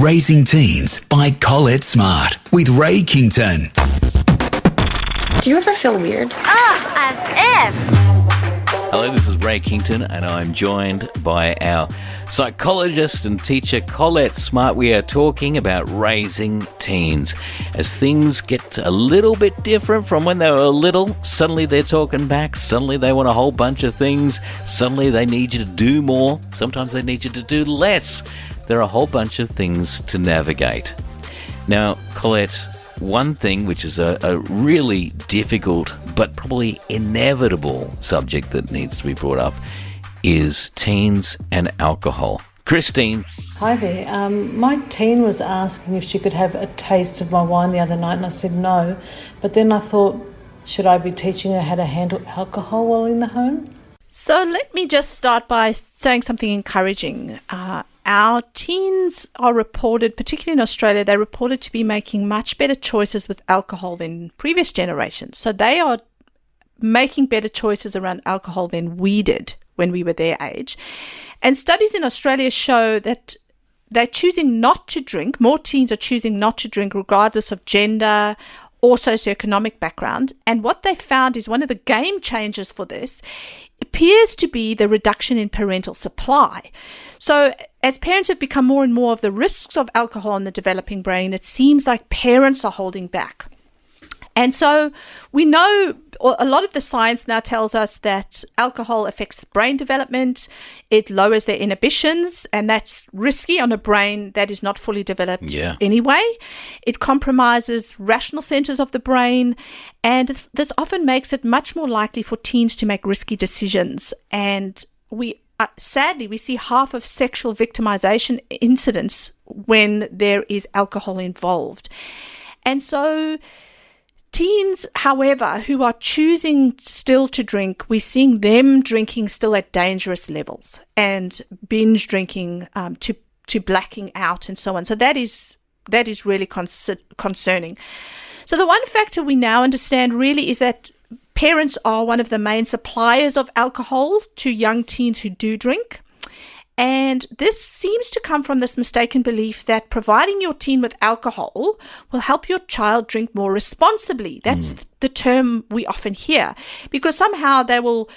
Raising Teens by Collett Smart with Ray Kington. Do you ever feel weird? As if. Hello, this is Ray Kington, and I'm joined by our psychologist and teacher, Collett Smart. We are talking about raising teens. As things get a little bit different from when they were little, suddenly they're talking back, suddenly they want a whole bunch of things, suddenly they need you to do more, sometimes they need you to do less. There are a whole bunch of things to navigate. Now, Collett, one thing which is a really difficult but probably inevitable subject that needs to be brought up is teens and alcohol. Christine. Hi there. My teen was asking if she could have a taste of my wine the other night, and I said no. But then I thought, should I be teaching her how to handle alcohol while in the home? So let me just start by saying something encouraging. Our teens are reported, particularly in Australia, they're reported to be making much better choices with alcohol than previous generations. So they are making better choices around alcohol than we did when we were their age. And studies in Australia show that they're choosing not to drink. More teens are choosing not to drink regardless of gender or socioeconomic background. And what they found is one of the game changers for this appears to be the reduction in parental supply. So as parents have become more and more of the risks of alcohol in the developing brain, it seems like parents are holding back. And so we know a lot of the science now tells us that alcohol affects brain development, it lowers their inhibitions, and that's risky on a brain that is not fully developed anyway. It compromises rational centers of the brain, and this often makes it much more likely for teens to make risky decisions. And sadly, we see half of sexual victimization incidents when there is alcohol involved. And so teens, however, who are choosing still to drink, we're seeing them drinking still at dangerous levels and binge drinking to blacking out and so on. So that is really concerning. So the one factor we now understand really is that parents are one of the main suppliers of alcohol to young teens who do drink. And this seems to come from this mistaken belief that providing your teen with alcohol will help your child drink more responsibly. That's the term we often hear, because somehow they will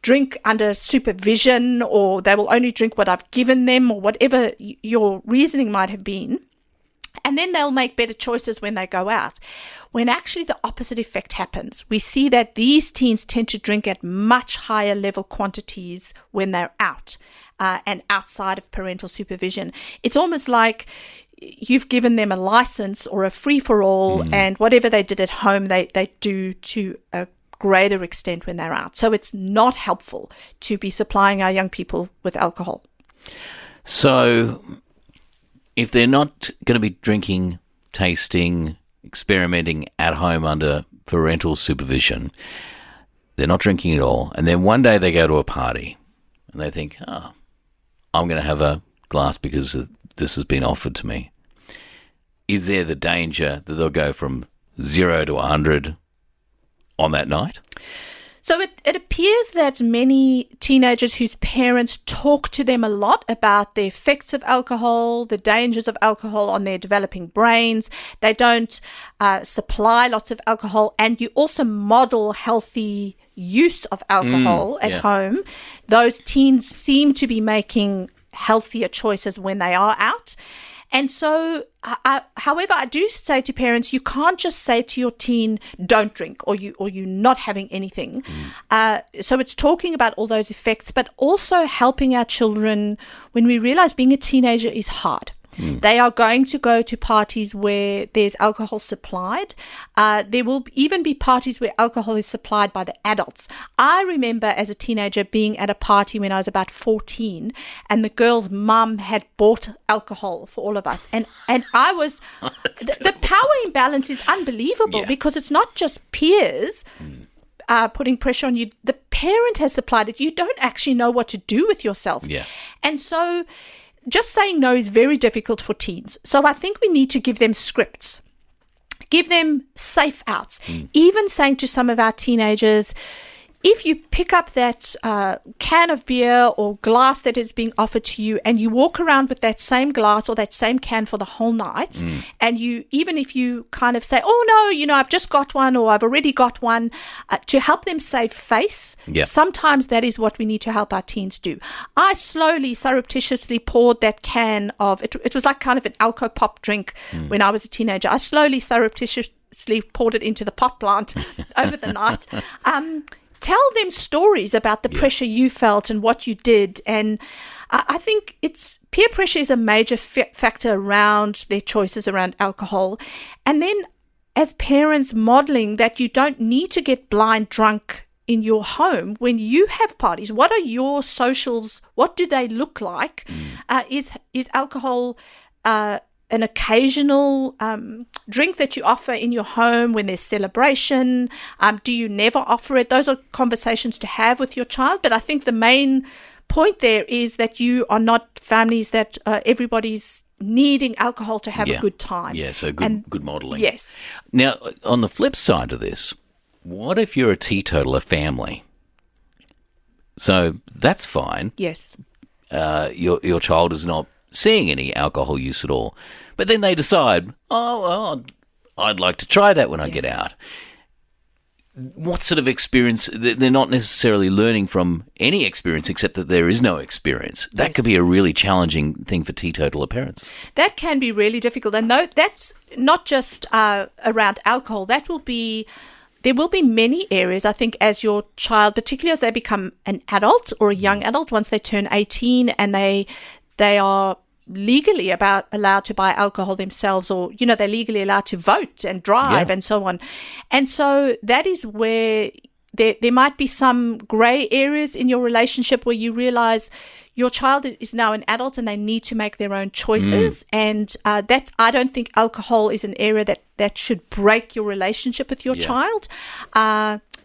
drink under supervision, or they will only drink what I've given them, or whatever your reasoning might have been. And then they'll make better choices when they go out, when actually the opposite effect happens. We see that these teens tend to drink at much higher level quantities when they're out and outside of parental supervision. It's almost like you've given them a license or a free-for-all, and whatever they did at home, they do to a greater extent when they're out. So it's not helpful to be supplying our young people with alcohol. So if they're not going to be drinking, tasting, experimenting at home under parental supervision, they're not drinking at all, and then one day they go to a party and they think, I'm going to have a glass because this has been offered to me. Is there the danger that they'll go from 0 to 100 on that night? So it appears that many teenagers whose parents talk to them a lot about the effects of alcohol, the dangers of alcohol on their developing brains, they don't supply lots of alcohol, and you also model healthy use of alcohol at home, those teens seem to be making healthier choices when they are out. And so, however, I do say to parents, you can't just say to your teen, don't drink, or you're not having anything. So it's talking about all those effects, but also helping our children when we realize being a teenager is hard. They are going to go to parties where there's alcohol supplied. There will even be parties where alcohol is supplied by the adults. I remember as a teenager being at a party when I was about 14, and the girl's mum had bought alcohol for all of us. And I was, the power imbalance is unbelievable because it's not just peers putting pressure on you. The parent has supplied it. You don't actually know what to do with yourself. And so just saying no is very difficult for teens. So I think we need to give them scripts, give them safe outs. Even saying to some of our teenagers, if you pick up that can of beer or glass that is being offered to you, and you walk around with that same glass or that same can for the whole night, and you, even if you kind of say, oh no, I've just got one, or I've already got one, to help them save face, sometimes that is what we need to help our teens do. I slowly, surreptitiously poured that can of, it was like kind of an alco pop drink when I was a teenager. I slowly, surreptitiously poured it into the pot plant over the night. Tell them stories about the pressure you felt and what you did. And I think peer pressure is a major factor around their choices around alcohol. And then as parents, modeling that you don't need to get blind drunk in your home when you have parties. What are your socials? What do they look like? Is alcohol an occasional drink that you offer in your home when there's celebration? Do you never offer it? Those are conversations to have with your child. But I think the main point there is that you are not families that everybody's needing alcohol to have a good time. Yeah, so good modelling. Yes. Now, on the flip side of this, what if you're a teetotaler family? So that's fine. Yes. Your child is not seeing any alcohol use at all. But then they decide, I'd like to try that when I get out. What sort of experience? They're not necessarily learning from any experience except that there is no experience. That could be a really challenging thing for teetotaler parents. That can be really difficult. And that's not just around alcohol. There will be many areas, I think, as your child, particularly as they become an adult or a young adult, once they turn 18 and they are legally allowed to buy alcohol themselves, or they're legally allowed to vote and drive and so on. And so that is where there might be some grey areas in your relationship where you realize your child is now an adult and they need to make their own choices. And that, I don't think alcohol is an area that should break your relationship with your child.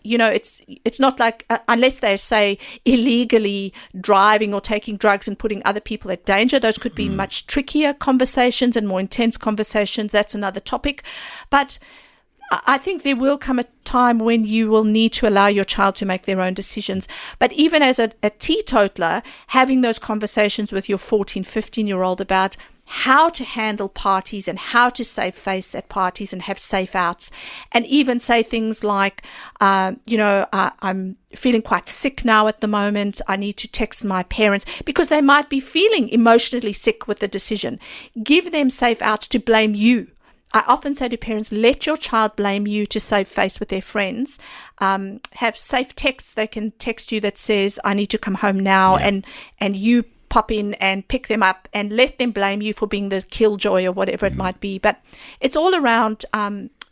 It's not like, unless they say illegally driving or taking drugs and putting other people at danger, those could be much trickier conversations and more intense conversations. That's another topic. But I think there will come a time when you will need to allow your child to make their own decisions. But even as a teetotaler, having those conversations with your 14, 15-year-old about how to handle parties and how to save face at parties and have safe outs, and even say things like, I'm feeling quite sick now at the moment. I need to text my parents, because they might be feeling emotionally sick with the decision. Give them safe outs to blame you. I often say to parents, let your child blame you to save face with their friends. Have safe texts they can text you that says, I need to come home now, and you pop in and pick them up, and let them blame you for being the killjoy or whatever it might be. But it's all around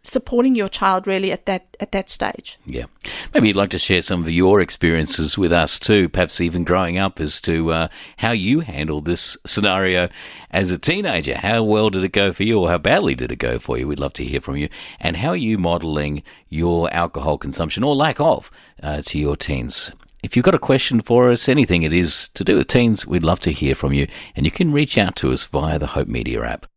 supporting your child really at that stage. Yeah. Maybe you'd like to share some of your experiences with us too, perhaps even growing up, as to how you handled this scenario as a teenager. How well did it go for you, or how badly did it go for you? We'd love to hear from you. And how are you modelling your alcohol consumption, or lack of, to your teens? If you've got a question for us, anything it is to do with teens, we'd love to hear from you. And you can reach out to us via the Hope Media app.